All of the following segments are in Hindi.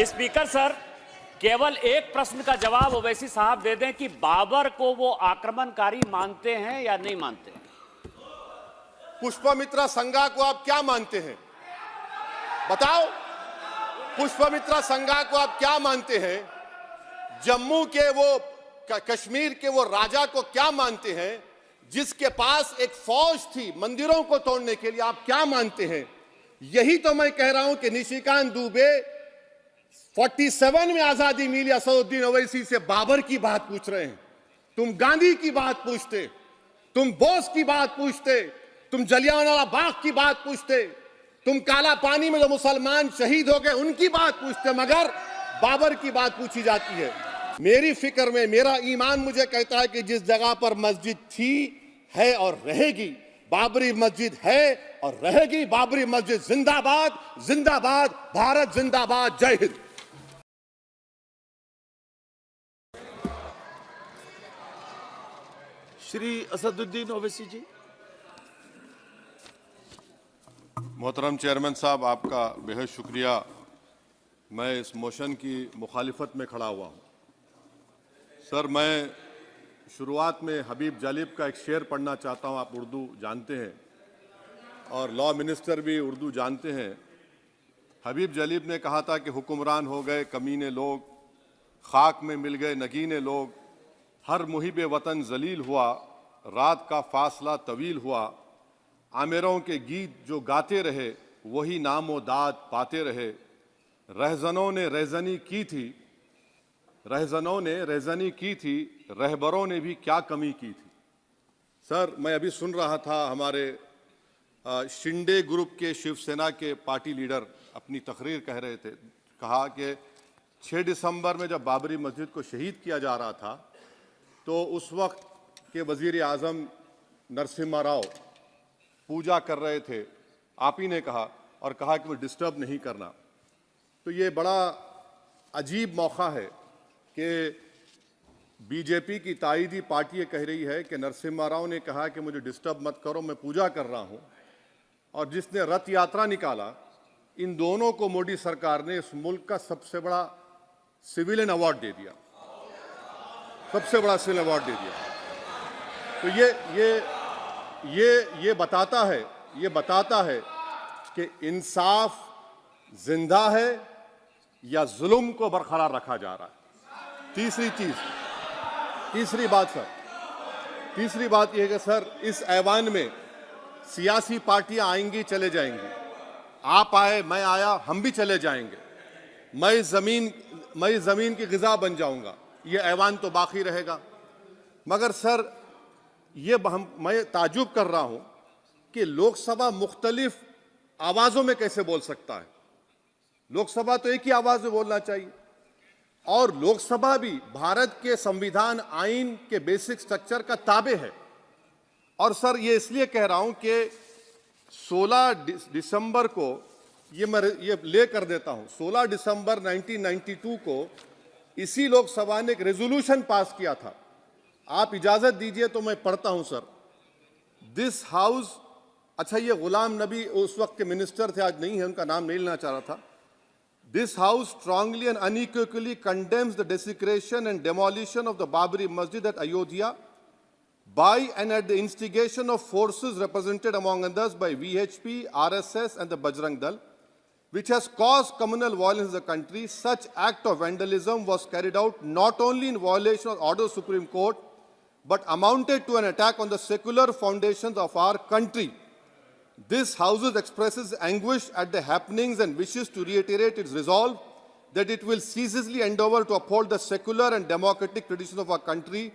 स्पीकर सर, केवल एक प्रश्न का जवाब ओवैसी साहब दे दें कि बाबर को वो आक्रमणकारी मानते हैं या नहीं मानते? पुष्पमित्रा संघा को आप क्या मानते हैं? बताओ, पुष्पमित्रा संघा को आप क्या मानते हैं? जम्मू के वो कश्मीर के वो राजा को क्या मानते हैं जिसके पास एक फौज थी मंदिरों को तोड़ने के लिए? आप क्या मानते हैं? यही तो मैं कह रहा हूं कि निशिकांत दुबे 47 में आजादी मिली असदुद्दीन ओवैसी से बाबर की बात पूछ रहे हैं। तुम गांधी की बात पूछते, तुम बोस की बात पूछते, तुम जलियांवाला बाग की बात पूछते, तुम काला पानी में जो मुसलमान शहीद हो गए उनकी बात पूछते, मगर बाबर की बात पूछी जाती है। मेरी फिक्र में मेरा ईमान मुझे कहता है कि जिस जगह पर मस्जिद थी, है और रहेगी, बाबरी मस्जिद है और रहेगी। बाबरी मस्जिद जिंदाबाद, जिंदाबाद, भारत जिंदाबाद, जय हिंद। श्री असदुद्दीन ओवैसी जी। मोहतरम चेयरमैन साहब, आपका बेहद शुक्रिया। मैं इस मोशन की मुखालिफत में खड़ा हुआ हूँ। सर, मैं शुरुआत में हबीब जालिब का एक शेर पढ़ना चाहता हूँ। आप उर्दू जानते हैं और लॉ मिनिस्टर भी उर्दू जानते हैं। हबीब जालिब ने कहा था कि हुक्मरान हो गए कमीने लोग, खाक में मिल गए नगीने लोग, हर मुहिब वतन जलील हुआ, रात का फासला तवील हुआ, आमिरों के गीत जो गाते रहे वही नामो दाद पाते रहे, रहजनों ने रहजनी की थी, रहजनों ने रहजनी की थी, रहबरों ने भी क्या कमी की थी। सर, मैं अभी सुन रहा था हमारे शिंदे ग्रुप के शिवसेना के पार्टी लीडर अपनी तकरीर कह रहे थे। कहा कि 6 दिसंबर में जब बाबरी मस्जिद को शहीद किया जा रहा था तो उस वक्त के वजीर आज़म नरसिम्हा राव पूजा कर रहे थे। आप ही ने कहा और कहा कि वो डिस्टर्ब नहीं करना। तो ये बड़ा अजीब मौका है कि बीजेपी की ताईदी पार्टी ये कह रही है कि नरसिम्हा राव ने कहा कि मुझे डिस्टर्ब मत करो, मैं पूजा कर रहा हूं, और जिसने रथ यात्रा निकाला, इन दोनों को मोदी सरकार ने इस मुल्क का सबसे बड़ा सिविलियन अवार्ड दे दिया, सबसे बड़ा सिविलियन अवार्ड दे दिया। तो ये बताता है कि इंसाफ जिंदा है या जुल्म को बरकरार रखा जा रहा है। तीसरी बात यह है कि सर, इस ऐवान में सियासी पार्टियां आएंगी, चले जाएंगी। आप आए, मैं आया, हम भी चले जाएंगे। मैं जमीन की ग़िज़ा बन जाऊंगा, ये ऐवान तो बाकी रहेगा। मगर सर, मैं ताजुब कर रहा हूं कि लोकसभा मुख्तलिफ आवाजों में कैसे बोल सकता है। लोकसभा तो एक ही आवाज में बोलना चाहिए, और लोकसभा भी भारत के संविधान आइन के बेसिक स्ट्रक्चर का ताबे है। और सर, ये इसलिए कह रहा हूं कि 16 दिसंबर को ये ले कर देता हूं, 16 दिसंबर 1992 को इसी लोकसभा ने एक रेजोल्यूशन पास किया था। आप इजाजत दीजिए तो मैं पढ़ता हूं सर। दिस हाउस, अच्छा, ये गुलाम नबी उस वक्त के मिनिस्टर थे, आज नहीं है, उनका नाम नहीं लेना चाह रहा था। This house strongly and unequivocally condemns the desecration and demolition of the Babri Masjid at Ayodhya by and at the instigation of forces represented among others by VHP, RSS and the Bajrang Dal, which has caused communal violence in the country. Such act of vandalism was carried out not only in violation of order of Supreme Court, but amounted to an attack on the secular foundations of our country. This House expresses anguish at the happenings and wishes to reiterate its resolve that it will ceaselessly endeavor to uphold the secular and democratic traditions of our country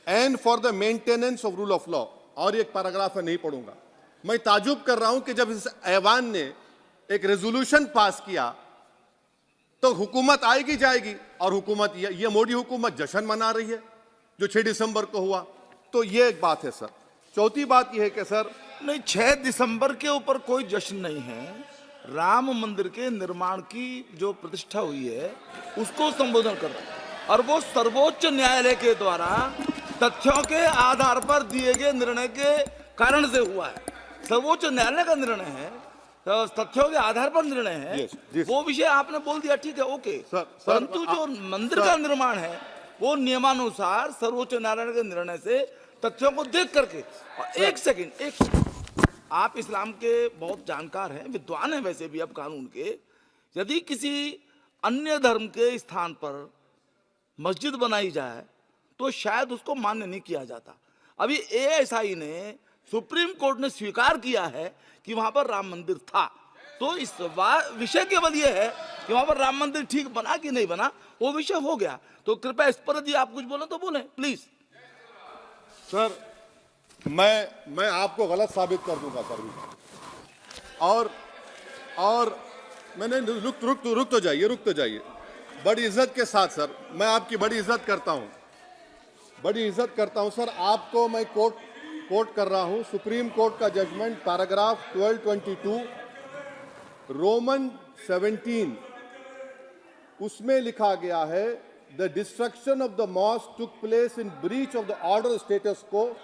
and for the maintenance of rule of law. और एक पैराग्राफ है, नहीं पढ़ूंगा। मैं ताजुब कर रहा हूं कि जब इस ऐवान ने एक रेजोल्यूशन पास किया तो हुकूमत आएगी जाएगी, और हुकूमत ये मोदी हुकूमत जश्न मना रही है जो 6 दिसंबर को हुआ। तो ये एक बात है सर। चौथी बात यह है कि सर, नहीं, 6 दिसंबर के ऊपर कोई जश्न नहीं है। राम मंदिर के निर्माण की जो प्रतिष्ठा हुई है उसको संबोधन कर रहा है, और वो सर्वोच्च न्यायालय के द्वारा तथ्यों के आधार पर दिए गए निर्णय के कारण से हुआ है। सर्वोच्च न्यायालय का निर्णय है तथ्यों के आधार पर निर्णय है, Yes, yes. वो विषय आपने बोल दिया, ठीक है, ओके। सर, परंतु जो मंदिर का निर्माण है वो नियमानुसार सर्वोच्च न्यायालय के निर्णय से तथ्यों को देख करके। और एक सेकंड, आप इस्लाम के बहुत जानकार हैं, विद्वान हैं वैसे भी अब कानून के। यदि किसी अन्य धर्म के स्थान पर मस्जिद बनाई जाए तो शायद उसको मान्य नहीं किया जाता। अभी एएसआई ने, सुप्रीम कोर्ट ने स्वीकार किया है कि वहां पर राम मंदिर था। तो इस विषय केवल ये है कि वहां पर राम मंदिर ठीक बना कि नहीं बना, वो विषय हो गया। तो कृपया इस पर यदि आप कुछ बोले तो बोले प्लीज। सर, मैं आपको गलत साबित कर दूंगा सर। और मैंने रुक तो जाइए बड़ी इज्जत के साथ सर, मैं आपकी बड़ी इज्जत करता हूं सर। आपको मैं कोट कर रहा हूं सुप्रीम कोर्ट का जजमेंट, पैराग्राफ 1222 रोमन 17, उसमें लिखा गया है the destruction of the mosque took place in breach of the order status को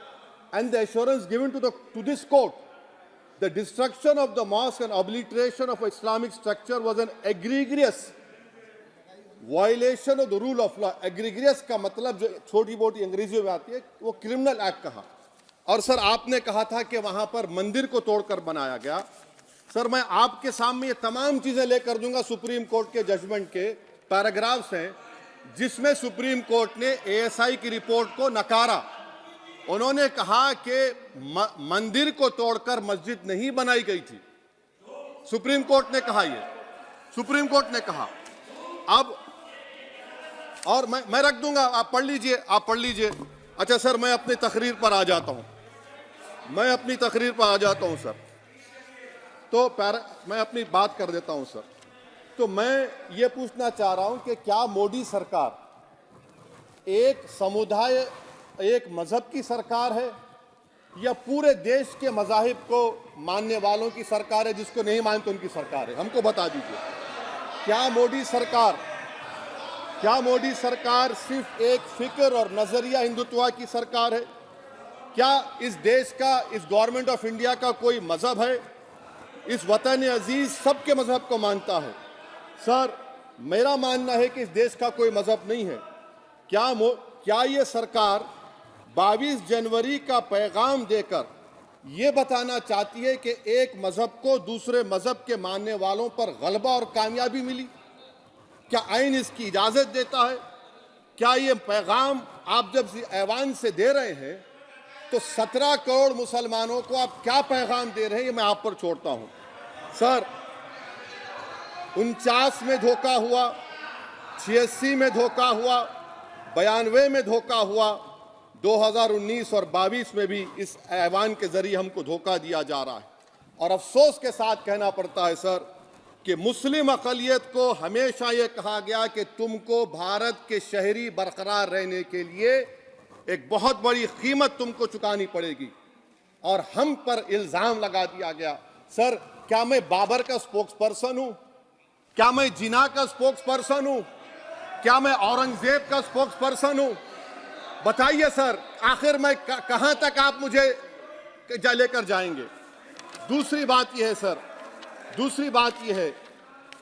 and the assurance given to this court, the destruction of the mosque and obliteration of Islamic structure was an egregious violation of the rule of law. Egregious का मतलब जो छोटी मोटी अंग्रेजी में आती है वो क्रिमिनल एक्ट कहा। और सर आपने कहा था कि वहां पर मंदिर को तोड़कर बनाया गया। सर मैं आपके सामने ये तमाम चीजें लेकर दूंगा, सुप्रीम कोर्ट के जजमेंट के पैराग्राफ्स हैं जिसमें सुप्रीम कोर्ट ने एएसआई की रिपोर्ट को नकारा। उन्होंने कहा कि मंदिर को तोड़कर मस्जिद नहीं बनाई गई थी। सुप्रीम कोर्ट ने कहा, सुप्रीम कोर्ट ने कहा। अब और मैं रख दूंगा, आप पढ़ लीजिए। अच्छा सर, मैं अपनी तकरीर पर आ जाता हूं सर। तो मैं अपनी बात कर देता हूं सर। तो मैं ये पूछना चाह रहा हूं कि क्या मोदी सरकार एक समुदाय, एक मजहब की सरकार है या पूरे देश के मजाहिब को मानने वालों की सरकार है? जिसको नहीं मानते उनकी सरकार है, हमको बता दीजिए। क्या मोदी सरकार सिर्फ एक फिक्र और नजरिया हिंदुत्व की सरकार है? क्या इस देश का, इस गवर्नमेंट ऑफ इंडिया का कोई मजहब है? इस वतन अजीज सबके मजहब को मानता है। सर मेरा मानना है कि इस देश का कोई मजहब नहीं है। क्या ये सरकार 22 जनवरी का पैगाम देकर यह बताना चाहती है कि एक मजहब को दूसरे मजहब के मानने वालों पर गलबा और कामयाबी मिली? क्या आइन इसकी इजाजत देता है? क्या ये पैगाम आप जब ऐवान से दे रहे हैं तो 17 करोड़ मुसलमानों को आप क्या पैगाम दे रहे हैं, ये मैं आप पर छोड़ता हूं। सर 49 में धोखा हुआ, 86 में धोखा हुआ, 92 में धोखा हुआ, 2019 और 22 में भी इस ऐवान के जरिए हमको धोखा दिया जा रहा है। और अफसोस के साथ कहना पड़ता है सर कि मुस्लिम अक़लियत को हमेशा ये कहा गया कि तुमको भारत के शहरी बरकरार रहने के लिए एक बहुत बड़ी कीमत तुमको चुकानी पड़ेगी, और हम पर इल्ज़ाम लगा दिया गया। सर क्या मैं बाबर का स्पोक्स पर्सन हूं? क्या मैं जिना का स्पोक्स पर्सन हूं? क्या मैं औरंगजेब का स्पोक्स पर्सन हूं? बताइए सर, आखिर मैं कहां तक आप मुझे लेकर जाएंगे? दूसरी बात यह है सर, दूसरी बात यह है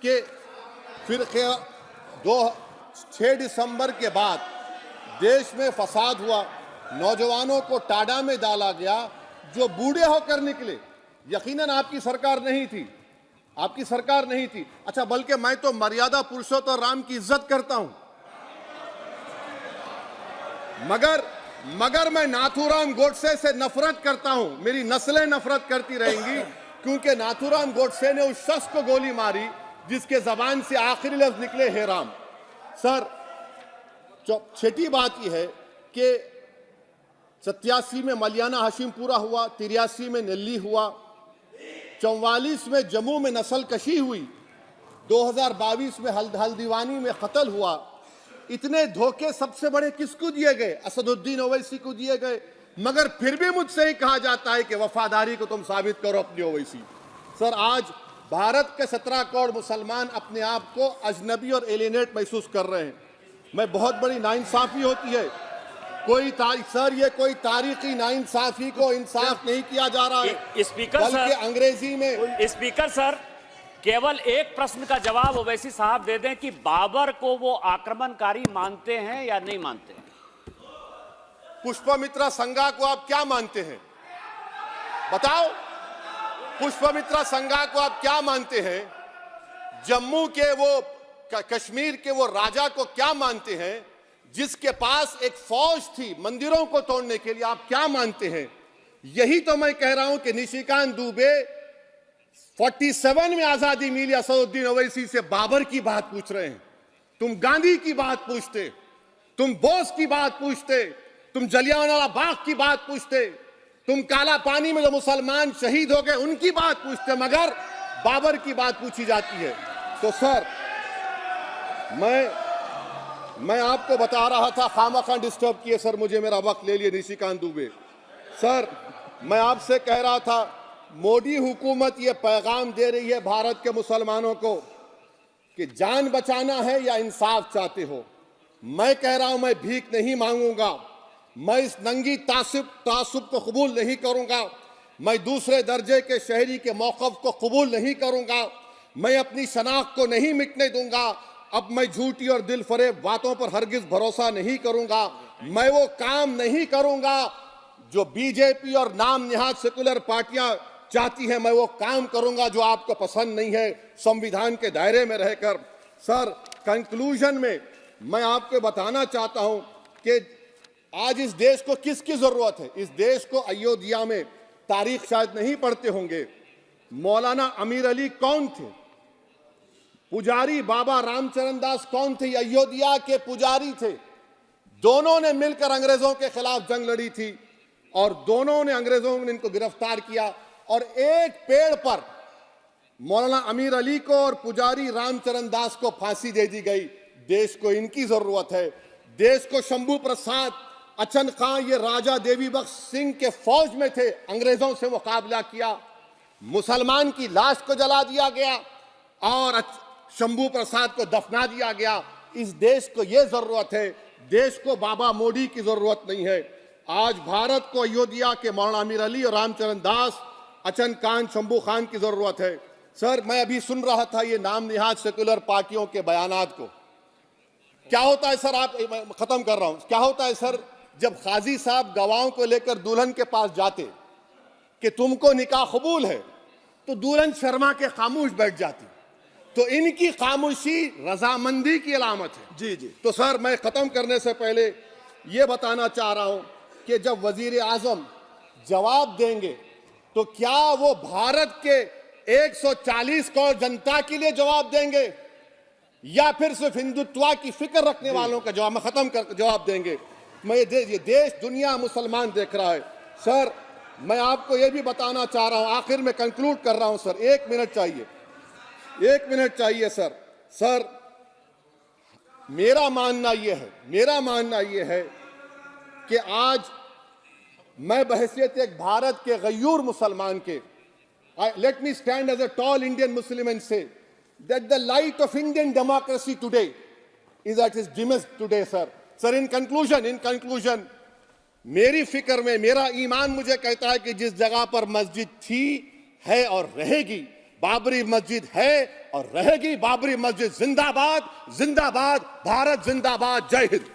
कि फिर 6 दिसंबर के बाद देश में फसाद हुआ, नौजवानों को टाडा में डाला गया जो बूढ़े होकर निकले। यकीनन आपकी सरकार नहीं थी, आपकी सरकार नहीं थी। अच्छा, बल्कि मैं तो मर्यादा पुरुषोत्तम राम की इज्जत करता हूं, मगर मैं नाथूराम गोडसे से नफरत करता हूं। मेरी नस्लें नफरत करती रहेंगी क्योंकि नाथूराम गोडसे ने उस शख्स को गोली मारी जिसके जबान से आखिरी लफ्ज निकले हे राम। सर छठी बात यह है कि 87 में मलियाना हाशिमपुरा हुआ, 83 में नेल्ली हुआ, 44 में जम्मू में नस्ल कशी हुई, 2022 में हल्दीवानी में कत्ल हुआ। इतने धोखे सबसे बड़े किसको दिए गए? असदुद्दीन ओवैसी को दिए गए। मगर फिर भी मुझसे ही कहा जाता है कि वफादारी को तुम साबित करो अपनी ओवैसी। सर आज भारत के 17 करोड़ मुसलमान अपने आप को अजनबी और एलिनेट महसूस कर रहे हैं। मैं बहुत बड़ी नाइंसाफी होती है, सर ये कोई तारीखी नाइंसाफी को इंसाफ नहीं किया जा रहा है, स्पीकर बल्कि सर, अंग्रेजी में। स्पीकर सर, केवल एक प्रश्न का जवाब ओवैसी साहब दे दें कि बाबर को वो आक्रमणकारी मानते हैं या नहीं मानते हैं? पुष्पमित्रा संगा को आप क्या मानते हैं? बताओ, पुष्पमित्रा संगा को आप क्या मानते हैं? जम्मू के वो कश्मीर के वो राजा को क्या मानते हैं जिसके पास एक फौज थी मंदिरों को तोड़ने के लिए? आप क्या मानते हैं? यही तो मैं कह रहा हूं कि निशिकांत दुबे 47 में आजादी मिली, असदुद्दीन ओवैसी से बाबर की बात पूछ रहे हैं। तुम गांधी की बात पूछते, तुम बोस की बात पूछते, तुम जलियांवाला बाग की बात पूछते, तुम काला पानी में जो मुसलमान शहीद हो गए उनकी बात पूछते, मगर बाबर की बात पूछी जाती है। तो सर मैं आपको बता रहा था, खामखा डिस्टर्ब किए सर, मुझे मेरा वक्त ले लिए निशिकांत दुबे। सर मैं आपसे कह रहा था, मोदी हुकूमत ये पैगाम दे रही है भारत के मुसलमानों को कि जान बचाना है या इंसाफ चाहते हो। मैं कह रहा हूं, मैं भीख नहीं मांगूंगा, मैं इस नंगी तासुब को कबूल नहीं करूंगा, मैं दूसरे दर्जे के शहरी के मौक़िफ़ को कबूल नहीं करूंगा, मैं अपनी शनाख्त को नहीं मिटने दूंगा। अब मैं झूठी और दिल फरेब बातों पर हरगिज भरोसा नहीं करूंगा। मैं वो काम नहीं करूंगा जो बीजेपी और नाम निहाद सेकुलर पार्टियां चाहती हैं। मैं वो काम करूंगा जो आपको पसंद नहीं है, संविधान के दायरे में रहकर। सर कंक्लूजन में मैं आपको बताना चाहता हूं कि आज इस देश को किसकी जरूरत है? इस देश को अयोध्या में, तारीख शायद नहीं पढ़ते होंगे, मौलाना अमीर अली कौन थे, पुजारी बाबा रामचरण दास कौन थे? अयोध्या के पुजारी थे। दोनों ने मिलकर अंग्रेजों के खिलाफ जंग लड़ी थी और दोनों ने, अंग्रेजों ने इनको गिरफ्तार किया और एक पेड़ पर मौलाना अमीर अली को और पुजारी रामचरण दास को फांसी दे दी गई। देश को इनकी जरूरत है। देश को शंभू प्रसाद, अचन खां, ये राजा देवी बख्श सिंह के फौज में थे, अंग्रेजों से मुकाबला किया, मुसलमान की लाश को जला दिया गया और शंभू प्रसाद को दफना दिया गया। इस देश को यह जरूरत है, देश को बाबा मोदी की जरूरत नहीं है। आज भारत को अयोध्या के मौलाना अमीर अली और रामचरण दास, अचन खान, शंभू खान की जरूरत है। सर मैं अभी सुन रहा था ये नाम निहाद सेकुलर पार्टियों के बयानात को। क्या होता है सर, आप खत्म कर रहा हूं, क्या होता है सर, जब काजी साहब गवाहों को लेकर दुल्हन के पास जाते कि तुमको निकाह कबूल है, तो दुल्हन शर्मा के खामोश बैठ जाती। तो इनकी खामोशी रजामंदी की अलामत है। जी जी। तो सर मैं खत्म करने से पहले ये बताना चाह रहा हूं कि जब वजीर आजम जवाब देंगे तो क्या वो भारत के 140 करोड़ जनता के लिए जवाब देंगे या फिर सिर्फ हिंदुत्व की फिक्र रखने वालों का जवाब? मैं खत्म कर जवाब देंगे। मैं ये देश, दुनिया, मुसलमान देख रहा है। सर मैं आपको ये भी बताना चाह रहा हूं, आखिर में कंक्लूड कर रहा हूं सर, 1 मिनट चाहिए, 1 मिनट चाहिए सर। सर मेरा मानना यह है कि आज मैं बहैसियत एक भारत के गयूर मुसलमान के, let me stand as a tall Indian Muslim and say that the light of Indian democracy today is at its dimmest today, sir. Sir, in conclusion, मेरी फिक्र में मेरा ईमान मुझे कहता है कि जिस जगह पर मस्जिद थी, है और रहेगी, बाबरी मस्जिद है और रहेगी, बाबरी मस्जिद जिंदाबाद, जिंदाबाद, भारत जिंदाबाद, जय हिंद।